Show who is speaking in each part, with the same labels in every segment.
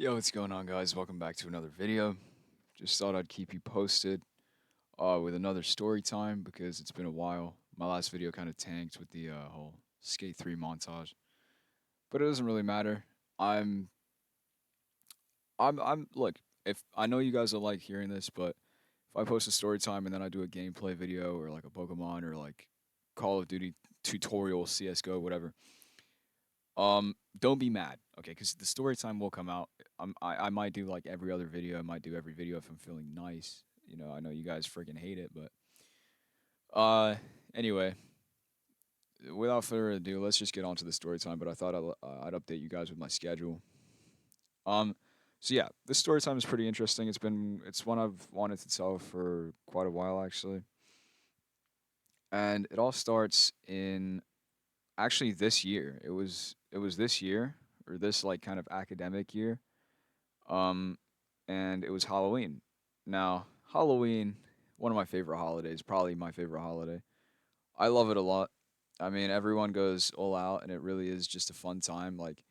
Speaker 1: Yo, what's going on, guys? Welcome back to another video. Just thought I'd keep you posted with another story time because it's been a while. My last video kind of tanked with the whole Skate 3 montage, but it doesn't really matter. I'm, look, if I know you guys will like hearing this, but if I post a story time and then I do a gameplay video or like a Pokemon or like Call of Duty tutorial, CS:GO, whatever, don't be mad, okay? Because the story time will come out. I might do like every other video. I might do every video if I'm feeling nice. I know you guys freaking hate it, but uh, anyway, without further ado, let's just get on to the story time. But I thought I'd update you guys with my schedule. Um, so yeah, this story time is pretty interesting. It's one I've wanted to tell for quite a while actually, and it all starts in actually this year. It was this year or this like kind of academic year. Um, and it was Halloween. Now, Halloween, one of my favorite holidays, probably my favorite holiday. I love it a lot. I mean, everyone goes all out, and it really is just a fun time. Like,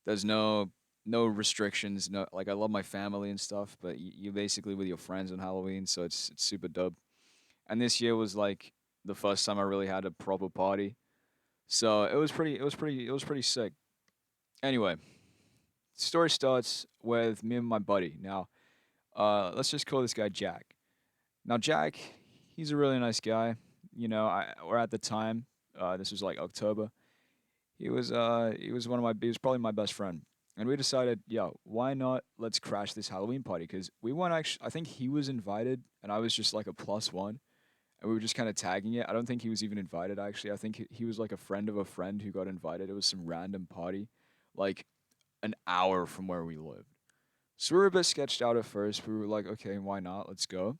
Speaker 1: there's no restrictions. No, like I love my family and stuff, but you basically with your friends on Halloween, so it's super dope. And this year was like the first time I really had a proper party, so it was pretty sick. Anyway, story starts with me and my buddy. Now, let's just call this guy Jack. Now, Jack, he's a really nice guy. Or at the time, this was like October. He was he was probably my best friend, and we decided, yo, why not? Let's crash this Halloween party because we weren't actually. I think he was invited, and I was just like a plus one, and we were just kind of tagging it. I don't think he was even invited. Actually, I think he was like a friend of a friend who got invited. It was some random party, like an hour from where we lived. So we were a bit sketched out at first. We were like, okay, why not? Let's go.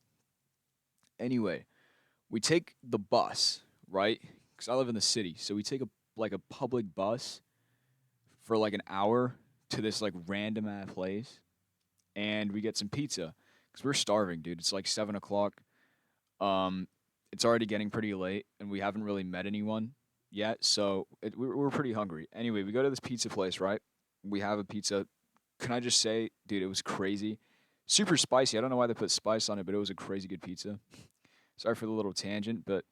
Speaker 1: Anyway, we take the bus, right? Because I live in the city, so we take a public bus for like an hour to this like random ass place, and we get some pizza because we're starving, dude. It's like 7 o'clock. Um, it's already getting pretty late, and we haven't really met anyone yet, so we're pretty hungry. Anyway, we go to this pizza place, right? We have a pizza. Can I just say, dude, it was crazy, super spicy. I don't know why they put spice on it, but it was a crazy good pizza. Sorry for the little tangent, but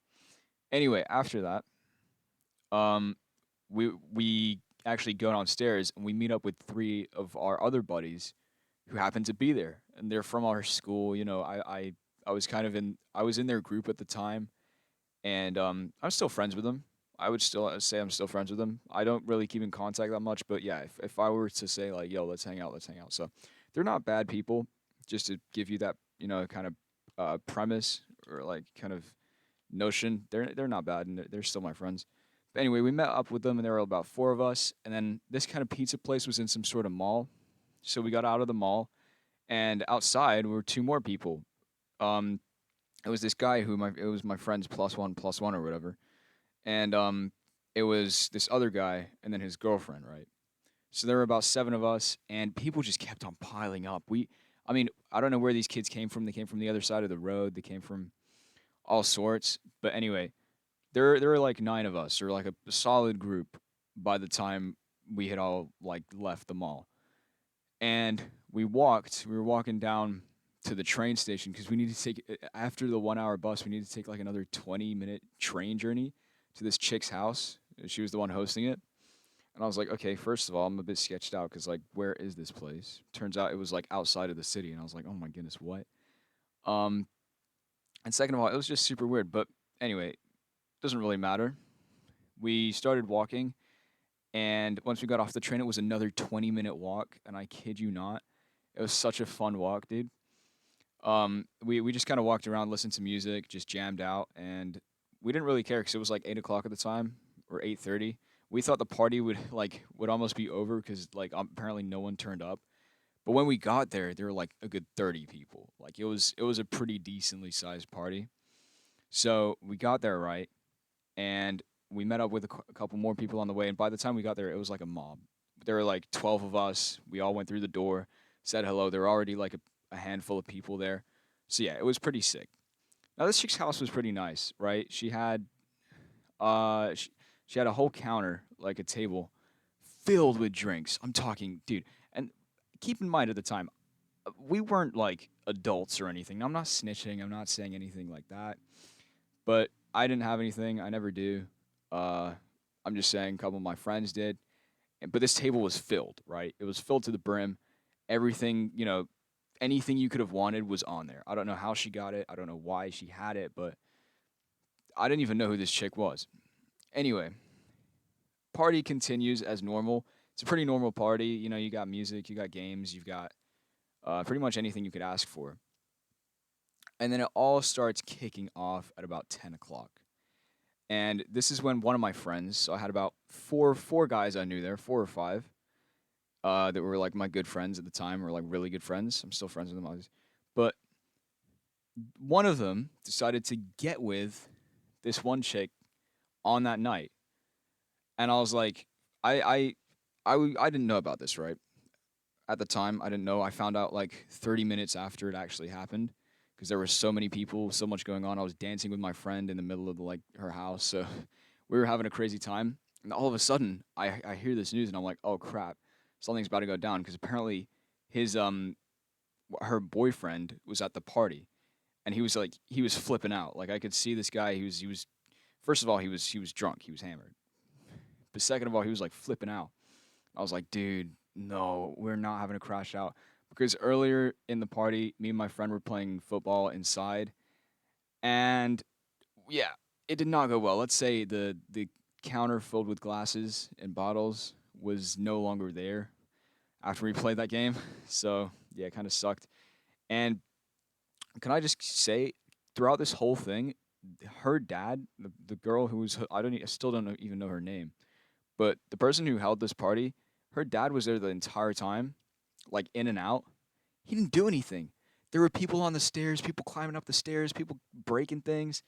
Speaker 1: anyway, after that, um, we actually go downstairs and we meet up with three of our other buddies who happen to be there, and they're from our school. I was kind of I was in their group at the time, and I'm still friends with them. I would still say I'm still friends with them. I don't really keep in contact that much, but yeah, if I were to say like, yo, let's hang out, let's hang out. So they're not bad people. Just to give you that, kind of premise or like kind of notion. They're not bad, and they're still my friends. But anyway, we met up with them, and there were about four of us. And then this kind of pizza place was in some sort of mall, so we got out of the mall, and outside were two more people. Um, it was this guy it was my friend's plus one or whatever, and it was this other guy, and then his girlfriend, right? So there were about seven of us, and people just kept on piling up. I mean, I don't know where these kids came from. They came from the other side of the road. They came from all sorts. But anyway, there were like nine of us, or like a solid group by the time we had all like left the mall. And we were walking down to the train station because we need to take after the 1 hour bus, we need to take like another 20-minute train journey to this chick's house. She was the one hosting it. And I was like, okay, first of all, I'm a bit sketched out because like, where is this place? Turns out it was like outside of the city, and I was like, oh my goodness, what? Um, and second of all, it was just super weird. But anyway, doesn't really matter. We started walking, and once we got off the train, it was another 20-minute walk. And I kid you not, it was such a fun walk, dude. We just kind of walked around, listened to music, just jammed out, and we didn't really care because it was like 8 o'clock at the time or 8:30. We thought the party would almost be over because like apparently no one turned up. But when we got there were like a good 30 people. Like it was a pretty decently sized party. So we got there right, and we met up with a couple more people on the way. And by the time we got there, it was like a mob. There were like 12 of us. We all went through the door, said hello. There were already like a handful of people there. So yeah, it was pretty sick. Now this chick's house was pretty nice, right? Uh she, she had a whole counter, like a table, filled with drinks. I'm talking, dude. And keep in mind at the time, we weren't like adults or anything. I'm not snitching. I'm not saying anything like that. But I didn't have anything. I never do. Uh, I'm just saying a couple of my friends did. But this table was filled, right? It was filled to the brim. Everything, anything you could have wanted was on there. I don't know how she got it. I don't know why she had it, but I didn't even know who this chick was. Anyway, party continues as normal. It's a pretty normal party. You got music, you got games, you've got pretty much anything you could ask for. And then it all starts kicking off at about 10 o'clock. And this is when one of my friends, so I had about four guys I knew there, 4 or 5, that were like my good friends at the time, or like really good friends. I'm still friends with them, obviously. But one of them decided to get with this one chick on that night, and I was like, I, I didn't know about this, right? At the time, I didn't know. I found out like 30 minutes after it actually happened because there were so many people, so much going on. I was dancing with my friend in the middle of like her house, so we were having a crazy time. And all of a sudden, I hear this news and I'm like, oh crap, something's about to go down because apparently his her boyfriend was at the party and he was flipping out. Like I could see this guy. He was first of all he was drunk. He was hammered. But second of all, he was like flipping out. I was like, dude, no, we're not having a crash out. Because earlier in the party, me and my friend were playing football inside, and yeah, it did not go well. Let's say the counter filled with glasses and bottles was no longer there after we played that game. So yeah, it kind of sucked. And can I just say, throughout this whole thing, her dad, the girl who was I still don't even know her name, but the person who held this party, her dad was there the entire time, like in and out. He didn't do anything. There were people on the stairs, people climbing up the stairs, people breaking things.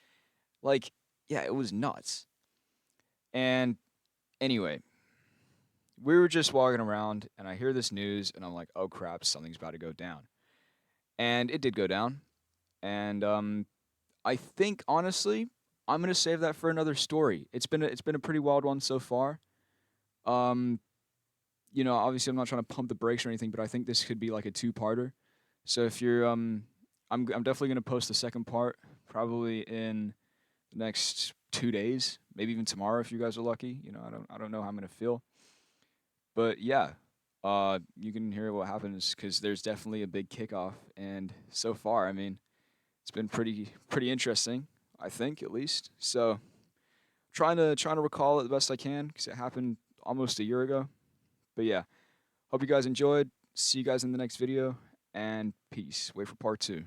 Speaker 1: Like, yeah, it was nuts. And anyway, we were just walking around and I hear this news and I'm like, oh crap, something's about to go down. And it did go down. And I think honestly, I'm gonna save that for another story. It's been a pretty wild one so far. Um, Obviously I'm not trying to pump the brakes or anything, but I think this could be like a two-parter. So if you're I'm definitely going to post the second part probably in the next 2 days, maybe even tomorrow if you guys are lucky. I don't know how I'm going to feel. But yeah, you can hear what happens cuz there's definitely a big kickoff and so far, I mean, it's been pretty interesting, I think at least. So, trying to recall it the best I can cuz it happened almost a year ago. But yeah, hope you guys enjoyed. See you guys in the next video, and peace. Wait for part 2.